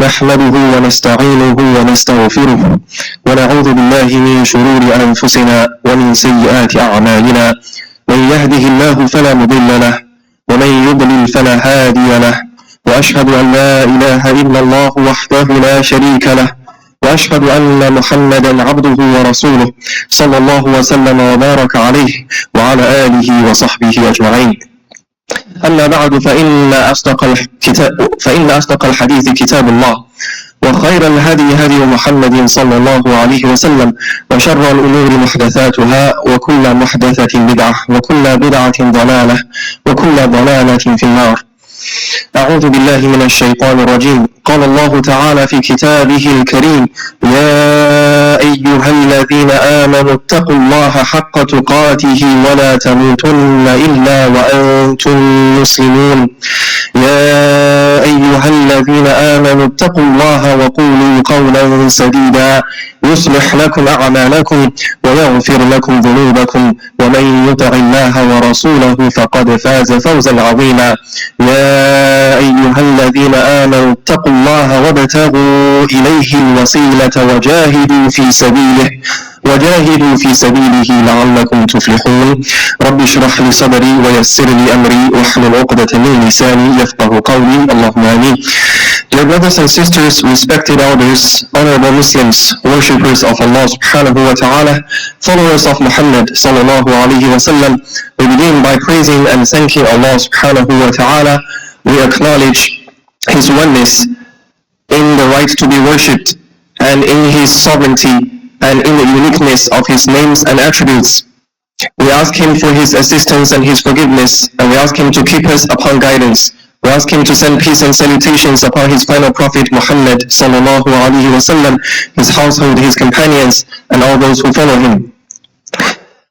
نحمده ونستعينه ونستغفره ونعوذ بالله من شرور أنفسنا ومن سيئات أعمالنا من يهده الله فلا مضل له ومن يضلل فلا هادي له وأشهد أن لا إله إلا الله وحده لا شريك له وأشهد أن محمدا عبده ورسوله صلى الله وسلم وبارك عليه وعلى آله وصحبه أجمعين. أما بعد فإن أصدق الحديث كتاب الله وخير الهدي هدي محمد صلى الله عليه وسلم وشر الأمور محدثاتها وكل محدثة بدعة وكل بدعة ضلالة وكل ضلالة في النار. أعوذ بالله من الشيطان الرجيم. قال الله تعالى في كتابه الكريم: يا أيها الذين آمنوا اتقوا الله حق تقاته ولا تموتن إلا وأنتم مسلمون. يا أيها الذين آمنوا اتقوا الله وقولوا قولا سديدا يصلح لكم أعمالكم ويغفر لكم ذنوبكم ومن يطع الله ورسوله فقد فاز فوزا عظيما. يا أيها الذين آمنوا اتقوا الله وابتغوا إليه الوسيلة وجاهدوا في سبيله لعلكم تفلحون. رب اشرح لي صدري ويسر لي أمري واحلل عقدة من لساني يفقهوا قولي. اللهم آمين. Dear brothers and sisters, respected elders, honorable Muslims, worshippers of Allah subhanahu wa ta'ala, followers of Muhammad sallallahu alayhi wa sallam, we begin by praising and thanking Allah subhanahu wa ta'ala. We acknowledge His oneness in the right to be worshipped and in His sovereignty and in the uniqueness of His names and attributes. We ask Him for His assistance and His forgiveness, and we ask Him to keep us upon guidance. We ask Him to send peace and salutations upon His final Prophet Muhammad sallallahu alaihi wasallam, His household, His companions, and all those who follow Him.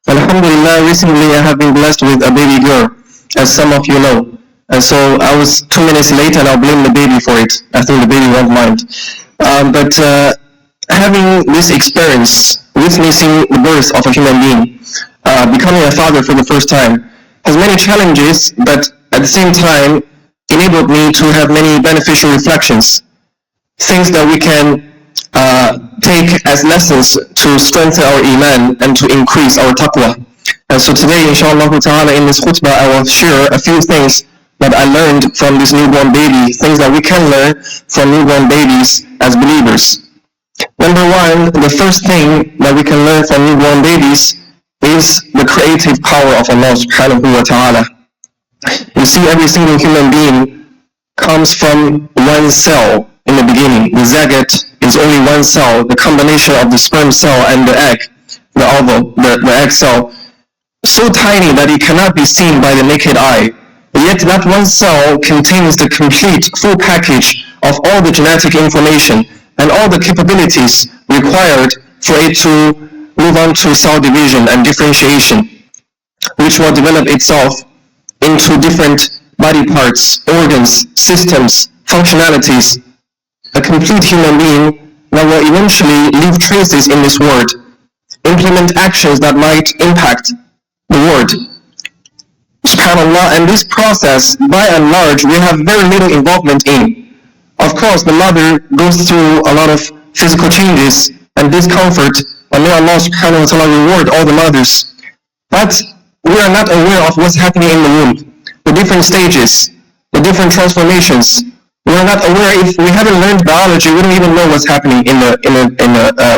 Alhamdulillah, recently I have been blessed with a baby girl, as some of you know. And so I was 2 minutes late and I'll blame the baby for it. I think the baby won't mind. But having this experience, witnessing the birth of a human being, becoming a father for the first time, has many challenges, but at the same time enabled me to have many beneficial reflections, things that we can take as lessons to strengthen our iman and to increase our taqwa. And so today, inshallah ta'ala, in this khutbah, I will share a few things that I learned from this newborn baby, things that we can learn from newborn babies as believers. Number one, the first thing that we can learn from newborn babies is the creative power of Allah subhanahu wa ta'ala. You see, every single human being comes from one cell in the beginning. The zygote is only one cell, the combination of the sperm cell and the egg, the egg cell, so tiny that it cannot be seen by the naked eye. Yet that one cell contains the complete, full package of all the genetic information and all the capabilities required for it to move on to cell division and differentiation, which will develop itself into different body parts, organs, systems, functionalities, a complete human being that will eventually leave traces in this world, implement actions that might impact the world. SubhanAllah, and this process, by and large, we have very little involvement in. Of course, the mother goes through a lot of physical changes and discomfort, and may Allah subhanahu wa ta'ala reward all the mothers. But we are not aware of what's happening in the womb, the different stages, the different transformations. We are not aware. If we haven't learned biology, we don't even know what's happening in the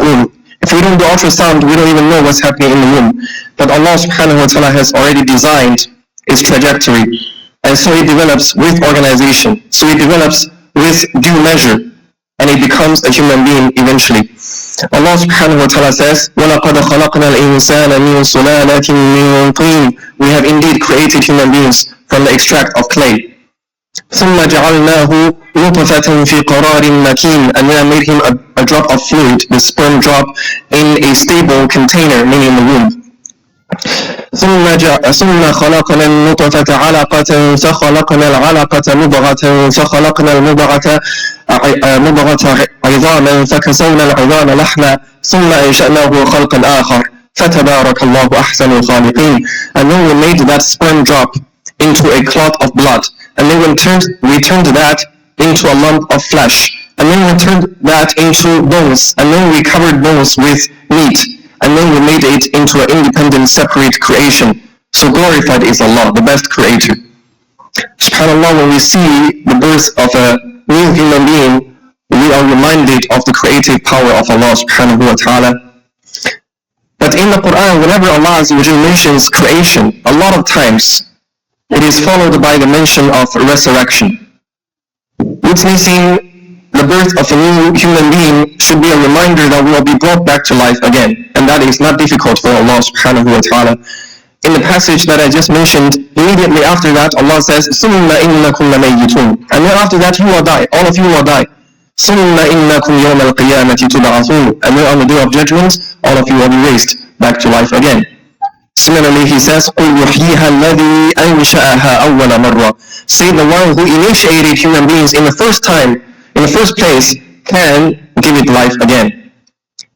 womb. If we don't do ultrasound, we don't even know what's happening in the womb. But Allah subhanahu wa ta'ala has already designed its trajectory, and so it develops with organization, so it develops with due measure, and it becomes a human being eventually. Allah subhanahu wa ta'ala says, وَلَقَدْ خَلَقْنَا الْإِنسَانَ مِنْ سُلَالَةٍ مِنْ طِينٍ. We have indeed created human beings from the extract of clay. ثُمَّ جَعَلْنَاهُ نُطْفَةً فِي قَرَارٍ مَكِينٍ. And we have made him a drop of fluid, the sperm drop, in a stable container, meaning the womb. ثم خلقنا النطفة علقة فخلقنا العلقة مضغة فخلقنا المضغة عظاما فكسونا العظام لحما ثم أنشأناه خلقا آخر فَتَبَارَكَ اللَّهُ أَحْسَنُ الْخَالِقِينَ. And then we made that sperm drop into a clot of blood, and then we turned that into a lump of flesh, and then we turned that into bones, and then we covered bones with meat, and then we made it into an independent, separate creation. So glorified is Allah, the best creator. SubhanAllah, when we see the birth of a new human being, we are reminded of the creative power of Allah subhanahu wa ta'ala. But in the Quran, whenever Allah mentions creation, a lot of times, it is followed by the mention of resurrection. Witnessing the birth of a new human being should be a reminder that we will be brought back to life again. And that is not difficult for Allah subhanahu wa ta'ala. In the passage that I just mentioned, immediately after that, Allah says, ثُمَّ إِنَّكُمْ لَمَيِّتُونَ. And then after that, you will die. All of you will die. ثُمَّ إِنَّكُمْ يَوْمَ الْقِيَامَةِ تُبْعَثُونَ. And then on the day of judgment, all of you will be raised back to life again. Similarly, he says, قُلْ يُحْيِيهَا الَّذِي أَنْشَأَهَا أَوَّلَ مَرَّةٍ. Say the one who initiated human beings in the first time, in the first place, can give it life again.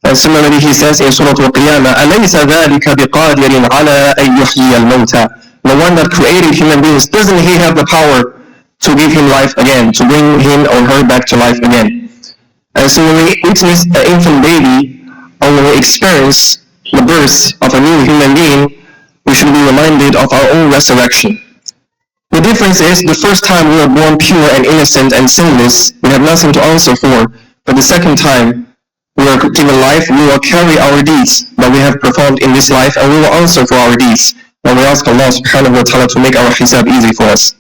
And similarly, he says in Surah Al-Qiyamah, أَلَيْسَ ذَلِكَ بِقَادِرٍ عَلَىٰ أَن يُحْيِيَ الْمَوْتَى. The one that created human beings, doesn't he have the power to give him life again, to bring him or her back to life again? And so when we witness an infant baby, or when we experience the birth of a new human being, we should be reminded of our own resurrection. The difference is, the first time we are born pure and innocent and sinless, we have nothing to answer for. But the second time we are given life, we will carry our deeds that we have performed in this life, and we will answer for our deeds. And we ask Allah subhanahu wa ta'ala to make our hisab easy for us.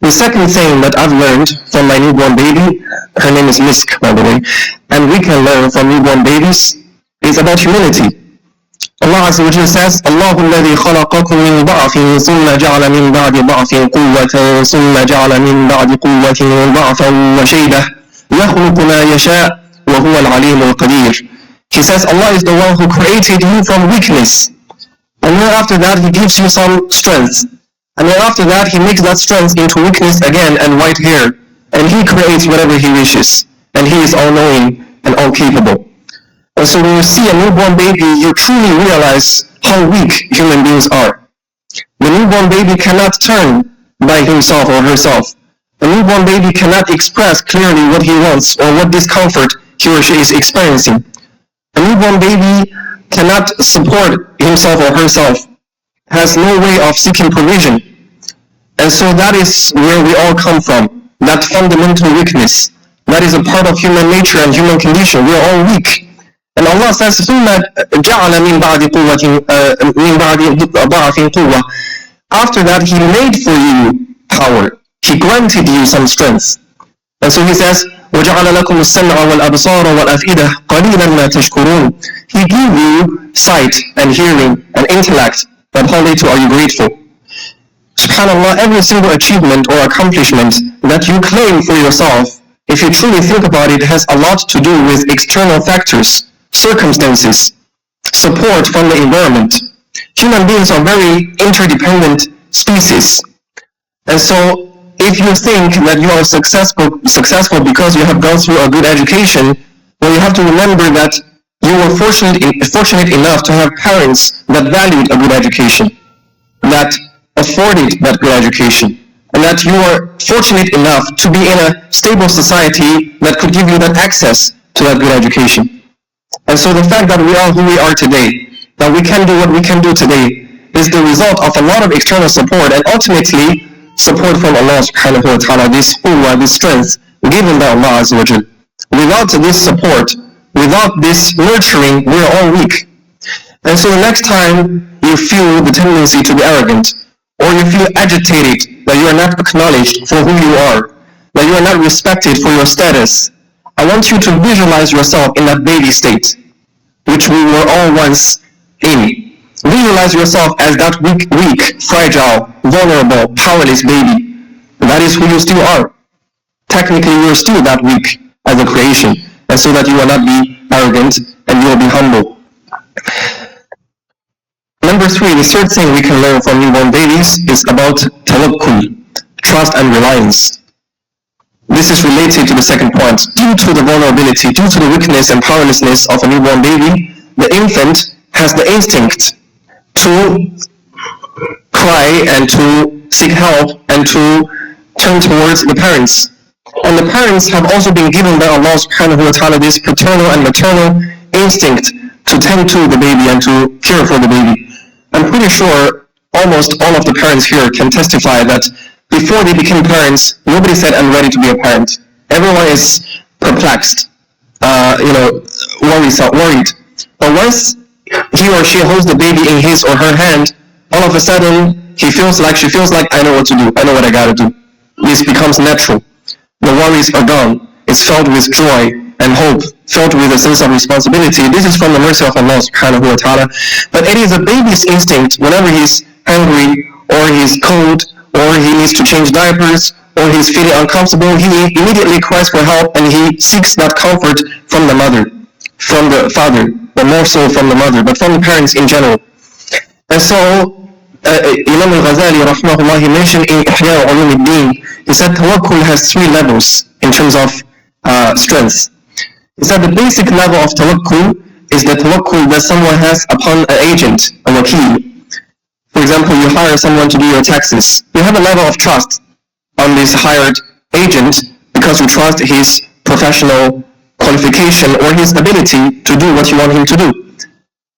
The second thing that I've learned from my newborn baby, her name is Misk, by the way, and we can learn from newborn babies, is about humility. Allah Azza wa Jalla says, الله الذي خلقكم من ضعف ثم جعل من بعد ضعف قوة ثم جعل من بعد قوة ضعفا وشيبة يخلق ما يشاء وهو العليم القدير. He says, Allah is the one who created you from weakness, and then after that He gives you some strength, and then after that He makes that strength into weakness again and white hair, and He creates whatever He wishes, and He is all-knowing and all-capable. And so when you see a newborn baby, you truly realize how weak human beings are. The newborn baby cannot turn by himself or herself. A newborn baby cannot express clearly what he wants or what discomfort he or she is experiencing. A newborn baby cannot support himself or herself, has no way of seeking provision. And so that is where we all come from, that fundamental weakness. That is a part of human nature and human condition. We are all weak. And Allah says, ثُمَّ جَعَلَ مِن بَعْدِ ضَعْفٍ قُوَّةٍ. After that, He made for you power. He granted you some strength. And so He says, وَجَعَلَ لَكُمُ السَّمْعَ وَالْأَبْصَارَ وَالْأَفْئِدَةَ قَلِيلًا مَا تَشْكُرُونَ. He gave you sight and hearing and intellect, but how little are you grateful? SubhanAllah, every single achievement or accomplishment that you claim for yourself, if you truly think about it, has a lot to do with external factors, circumstances, support from the environment. Human beings are very interdependent species. And so if you think that you are successful because you have gone through a good education, well, you have to remember that you were fortunate enough to have parents that valued a good education, that afforded that good education, and that you are fortunate enough to be in a stable society that could give you that access to that good education. And so the fact that we are who we are today, that we can do what we can do today, is the result of a lot of external support, and ultimately support from Allah subhanahu wa ta'ala, this quwwah, this strength given by Allah Azza wa Jal. Without this support, without this nurturing, we are all weak. And so the next time you feel the tendency to be arrogant, or you feel agitated that you are not acknowledged for who you are, that you are not respected for your status, I want you to visualize yourself in that baby state, which we were all once in. Visualize yourself as that weak, fragile, vulnerable, powerless baby. That is who you still are. Technically, you are still that weak as a creation, and so that you will not be arrogant and you will be humble. Number 3, the third thing we can learn from newborn babies is about tawakkul, trust and reliance. This is related to the second point. Due to the vulnerability, due to the weakness and powerlessness of a newborn baby, the infant has the instinct to cry and to seek help and to turn towards the parents. And the parents have also been given by Allah subhanahu wa ta'ala this paternal and maternal instinct to tend to the baby and to care for the baby. I'm pretty sure almost all of the parents here can testify that before they became parents, nobody said, I'm ready to be a parent. Everyone is perplexed, worried. But once he or she holds the baby in his or her hand, all of a sudden, she feels like, I know what to do, I know what I gotta do. This becomes natural. The worries are gone. It's filled with joy and hope, filled with a sense of responsibility. This is from the mercy of Allah subhanahu wa ta'ala. But it is a baby's instinct whenever he's hungry, or he's cold, or he needs to change diapers, or he's feeling uncomfortable, he immediately cries for help and he seeks that comfort from the mother, from the father, but more so from the mother, but from the parents in general. And so, Imam al-Ghazali rahmahullah, he mentioned in Ihya Ulumuddin, he said tawakkul has 3 levels in terms of strength. He said the basic level of tawakkul is the tawakkul that someone has upon an agent, a wakil. For example, you hire someone to do your taxes. You have a level of trust on this hired agent because you trust his professional qualification or his ability to do what you want him to do.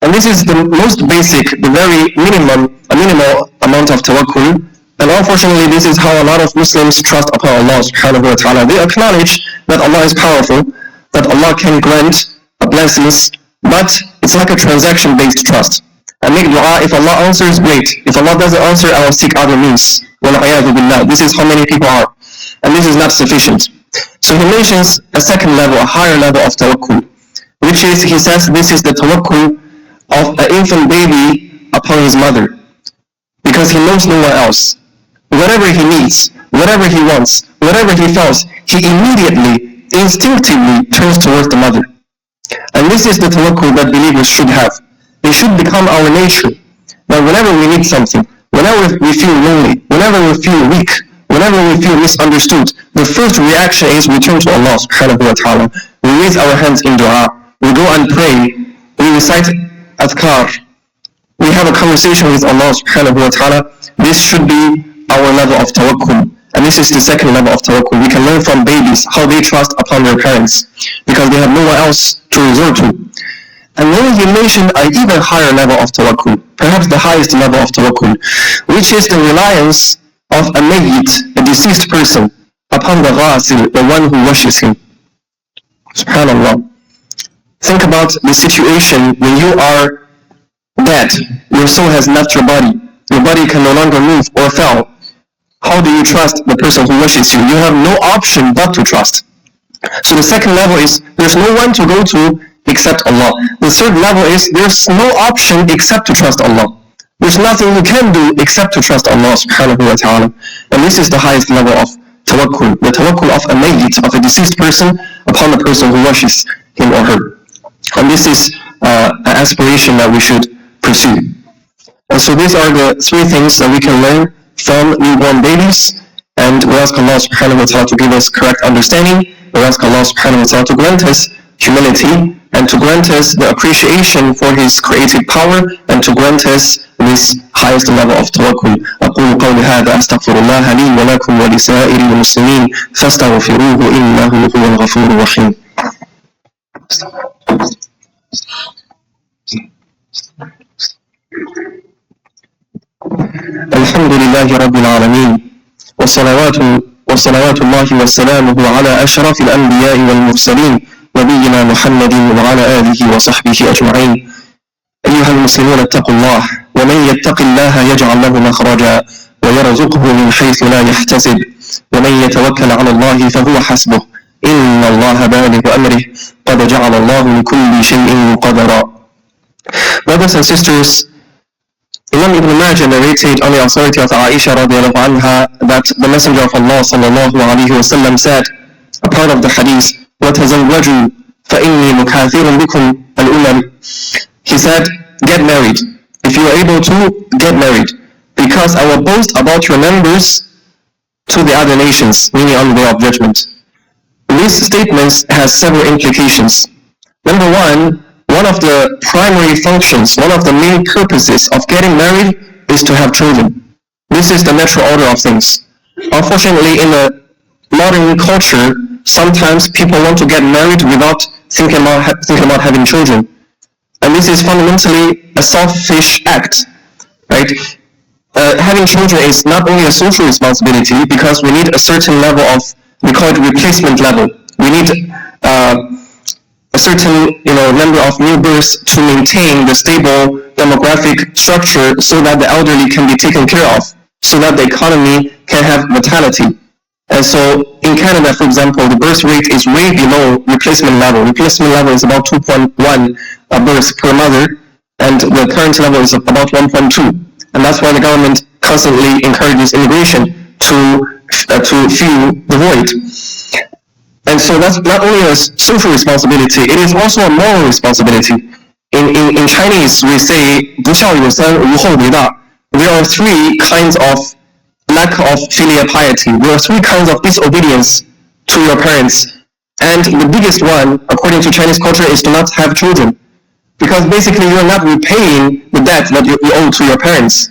And this is the most basic, the very minimal amount of tawakkul. And unfortunately, this is how a lot of Muslims trust upon Allah subhanahu wa ta'ala. They acknowledge that Allah is powerful, that Allah can grant blessings, but it's like a transaction-based trust. I make dua, if Allah answers, great. If Allah doesn't answer, I will seek other means. This is how many people are. And this is not sufficient. So he mentions a second level, a higher level of tawakkul, which is, he says, this is the tawakkul of an infant baby upon his mother, because he knows no one else. Whatever he needs, whatever he wants, whatever he feels, he immediately, instinctively turns towards the mother. And this is the tawakkul that believers should have. It should become our nature, that whenever we need something, whenever we feel lonely, whenever we feel weak, whenever we feel misunderstood, the first reaction is we turn to Allah subhanahu wa ta'ala. We raise our hands in dua, we go and pray, we recite adhkar, we have a conversation with Allah subhanahu wa ta'ala. This should be our level of tawakkul. And this is the second level of tawakkul. We can learn from babies how they trust upon their parents, because they have no one else to resort to. And then he mentioned an even higher level of tawakkul, perhaps the highest level of tawakkul, which is the reliance of a mayyit, a deceased person, upon the ghasil, the one who washes him. Subhanallah. Think about the situation when you are dead, your soul has left your body can no longer move or fall. How do you trust the person who washes you? You have no option but to trust. So the second level is, there's no one to go to except Allah. The third level is, there's no option except to trust Allah. There's nothing you can do except to trust Allah subhanahu wa ta'ala. And this is the highest level of tawakkul, the tawakkul of a mayyit, of a deceased person, upon the person who washes him or her. And this is an aspiration that we should pursue. And so these are the 3 things that we can learn from newborn babies. And we ask Allah subhanahu wa ta'ala to give us correct understanding. We ask Allah subhanahu wa ta'ala to grant us humility, and to grant us the appreciation for His creative power, and to grant us this highest level of tawakkul. أقول قولي هذا أستغفر الله لي ولكم ولسائر المسلمين فاستغفروه إنه هو الغفور الرحيم. الحمد لله رب العالمين، وصلوات الله وسلامه على أشرف الأنبياء والمرسلين نبينا محمد وعلى آله وصحبه أجمعين. أيها المسلمون اتقوا الله، ومن يتق الله يجعل له مخرجا ويرزقه من حيث لا يحتسب، ومن يتوكل على الله فهو حسبه، إن الله بالغ أمره قد جعل الله لكل شيء قدرا. Brothers and sisters, Imam Ibn Majah narrated on the authority of Aisha radiallahu anha that the Messenger of Allah sallallahu alayhi wa sallam said, a part of the hadith, وَتَزَوَّجُوا فَإِنِّي مُكَاثِرٌ بِكُمْ الْأُمَمِ. He said, get married. If you are able to, get married, because I will boast about your numbers to the other nations, meaning on the day of judgment. These statements has several implications. Number one of the primary functions, one of the main purposes of getting married is to have children. This is the natural order of things. Unfortunately, in the modern culture, sometimes people want to get married without thinking about having children. And this is fundamentally a selfish act, right? Having children is not only a social responsibility, because we need a certain level of, we call it replacement level. We need a certain number of new births to maintain the stable demographic structure, so that the elderly can be taken care of, so that the economy can have vitality. And so in Canada, for example, the birth rate is way below replacement level. Replacement level is about 2.1 births per mother, and the current level is about 1.2. And that's why the government constantly encourages immigration to fill the void. And so that's not only a social responsibility, it is also a moral responsibility. In Chinese, we say, 不孝有三，无后为大. There are three kinds of lack of filial piety. There are three kinds of disobedience to your parents. And the biggest one, according to Chinese culture, is to not have children. Because basically you are not repaying the debt that you owe to your parents.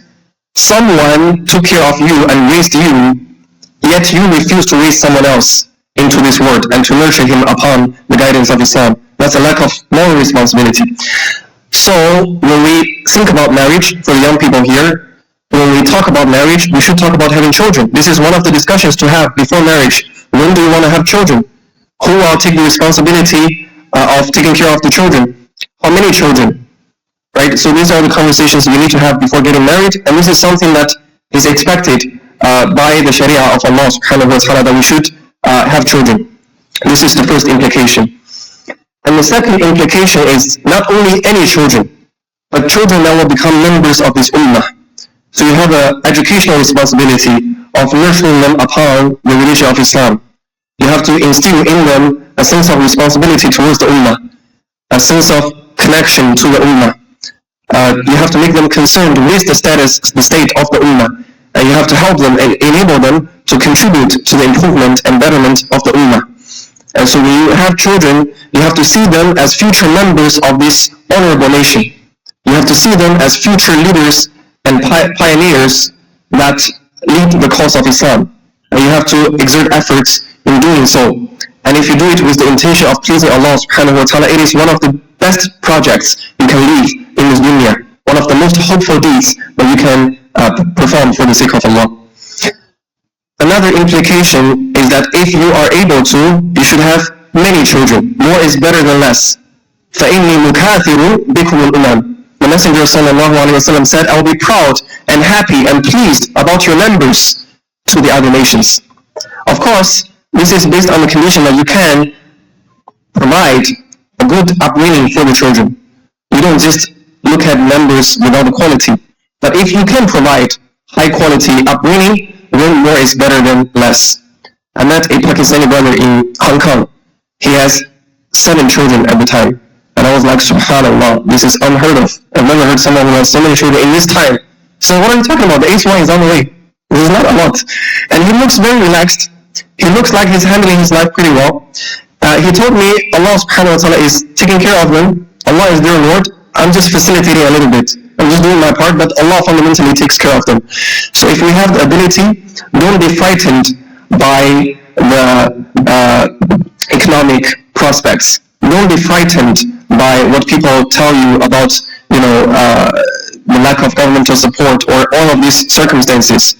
Someone took care of you and raised you, yet you refuse to raise someone else into this world and to nurture him upon the guidance of Islam. That's a lack of moral responsibility. So when we think about marriage, for the young people here, when we talk about marriage, we should talk about having children. This is one of the discussions to have before marriage. When do you want to have children? Who will take the responsibility of taking care of the children? How many children? Right? So these are the conversations we need to have before getting married, and this is something that is expected by the Sharia of Allah subhanahu wa ta'ala, that we should have children. This is the first implication. And the second implication is not only any children, but children that will become members of this ummah. So you have an educational responsibility of nurturing them upon the religion of Islam. You have to instill in them a sense of responsibility towards the ummah, a sense of connection to the ummah. You have to make them concerned with the state of the ummah, and you have to help them and enable them to contribute to the improvement and betterment of the ummah. And so when you have children, you have to see them as future members of this honorable nation. You have to see them as future leaders and pioneers that lead the cause of Islam. And you have to exert efforts in doing so. And if you do it with the intention of pleasing Allah subhanahu wa ta'ala, it is one of the best projects you can lead in this dunya. One of the most hopeful deeds that you can perform for the sake of Allah. Another implication is that if you are able to, you should have many children. More is better than less. فَإِنِّي مُكَاثِرٌ بِكُمُ الْأُمَمِ. The Messenger sallallahu alaihi wasallam said, I will be proud and happy and pleased about your numbers to the other nations. Of course, this is based on the condition that you can provide a good upbringing for the children. You don't just look at numbers without the quality. But if you can provide high quality upbringing, then more is better than less. I met a Pakistani brother in Hong Kong. He has 7 children at the time. And I was like, subhanallah, this is unheard of. I've never heard someone who has so many children in this time. So what are you talking about? The 8th one is on the way. This is not a lot. And he looks very relaxed. He looks like he's handling his life pretty well. He told me Allah subhanahu wa ta'ala is taking care of them. Allah is their Lord. I'm just facilitating a little bit. I'm just doing my part, but Allah fundamentally takes care of them. So if we have the ability, don't be frightened by the economic prospects. Don't be frightened by what people tell you about, the lack of governmental support or all of these circumstances.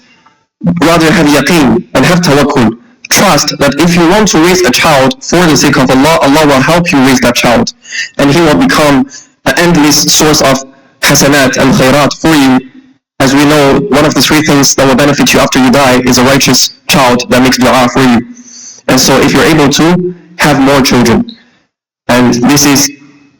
Rather have yaqeen and have tawakkul. Trust that if you want to raise a child for the sake of Allah, Allah will help you raise that child. And He will become an endless source of hasanat and khairat for you. As we know, one of the 3 things that will benefit you after you die is a righteous child that makes dua for you. And so if you're able to, have more children. And this is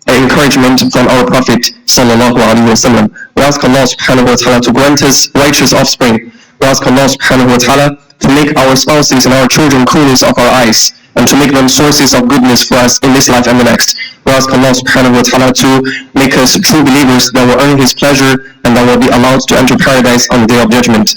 an encouragement from our Prophet sallallahu alaihi wasallam. We ask Allah subhanahu wa ta'ala to grant us righteous offspring. We ask Allah subhanahu wa ta'ala to make our spouses and our children coolness of our eyes, and to make them sources of goodness for us in this life and the next. We ask Allah subhanahu wa ta'ala to make us true believers that will earn His pleasure and that will be allowed to enter paradise on the Day of Judgment.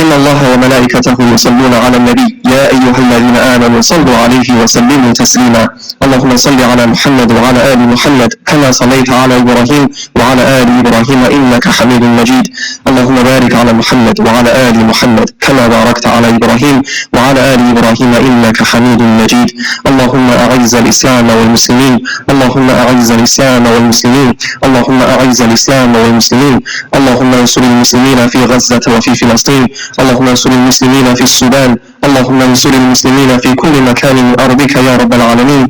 إن الله وملائكته يصلون على النبي يا أيها الذين آمنوا صلوا عليه وسلموا تسليما اللهم صل على محمد وعلى آل محمد كما صليت على إبراهيم وعلى آل إبراهيم إنك حميد مجيد اللهم بارك على محمد وعلى آل محمد كما باركت على إبراهيم وعلى آل إبراهيم إنك حميد مجيد اللهم أعز الإسلام والمسلمين اللهم أعز الإسلام والمسلمين اللهم أعز الإسلام والمسلمين اللهم انصر المسلمين في غزة وفي فلسطين اللهم انصر المسلمين في السودان اللهم انصر المسلمين في كل مكان من أرضك يا رب العالمين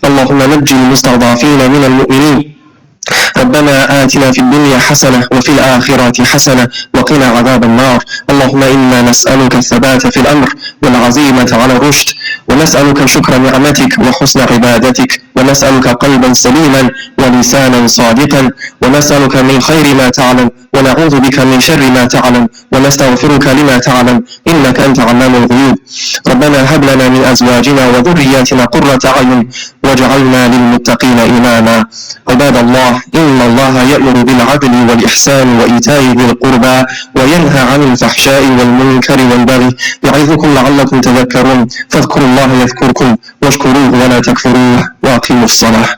اللهم نجي المستضعفين من المؤمنين ربنا آتنا في الدنيا حسنة وفي الآخرة حسنة وقنا عذاب النار اللهم إنا نسألك الثبات في الأمر والعزيمة على الرشد ونسألك شكر نعمتك وحسن عبادتك ونسألك قلبا سليما ولسانا صادقا ونسألك من خير ما تعلم ونعوذ بك من شر ما تعلم ونستغفرك لما تعلم إنك أنت علام الغيوب ربنا هب لنا من أزواجنا وذرياتنا قرة أعين واجعلنا للمتقين إماما عباد الله إن الله يأمر بالعدل والإحسان وإيتاء ذي القربى وينهى عن الفحشاء والمنكر والبغي يعظكم لعلكم تذكرون فاذكروا الله يذكركم واشكروه ولا تكفروه وأقيموا الصلاة